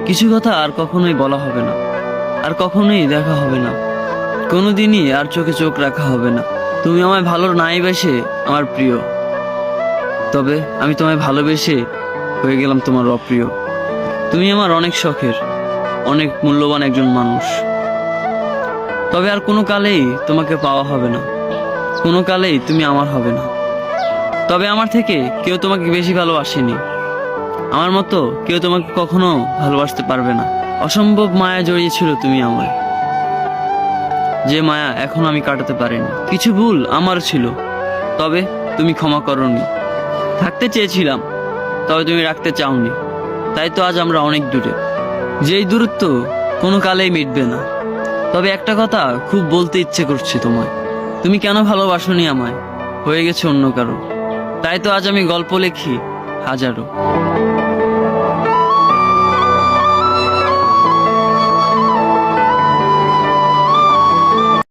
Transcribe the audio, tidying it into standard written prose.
কিছু কথা আর কখনোই বলা হবে না, আর কখনোই দেখা হবে না, কোনোদিনই আর চোখে চোখ রাখা হবে না। তুমি আমায় ভালো নাই বেসে আমার প্রিয়, তবে আমি তোমায় ভালোবেসে হয়ে গেলাম তোমার অপ্রিয়। তুমি আমার অনেক শখের, অনেক মূল্যবান একজন মানুষ, তবে আর কোনো কালেই তোমাকে পাওয়া হবে না, কোনো কালেই তুমি আমার হবে না। তবে আমার থেকে কেউ তোমাকে বেশি ভালোবাসেনি, আমার মতো কেউ তোমাকে কখনো ভালোবাসতে পারবে না। অসম্ভব মায়া জড়িয়েছিল তুমি আমায়, যে মায়া এখনো আমি কাটাতে পারিনি। কিছু ভুল আমার ছিল, তবে তুমি ক্ষমা করনি। থাকতে চেয়েছিলাম, তবে তুমি রাখতে চাওনি। তাই তো আজ আমরা অনেক দূরে, যেই দূরত্ব কোনো কালেই মিটবে না। তবে একটা কথা খুব বলতে ইচ্ছে করছে তোমায়, তুমি কেন ভালোবাসোনি আমায়, হয়ে গেছে অন্য কারো। তাই তো আজ আমি গল্প লিখি হাজারো।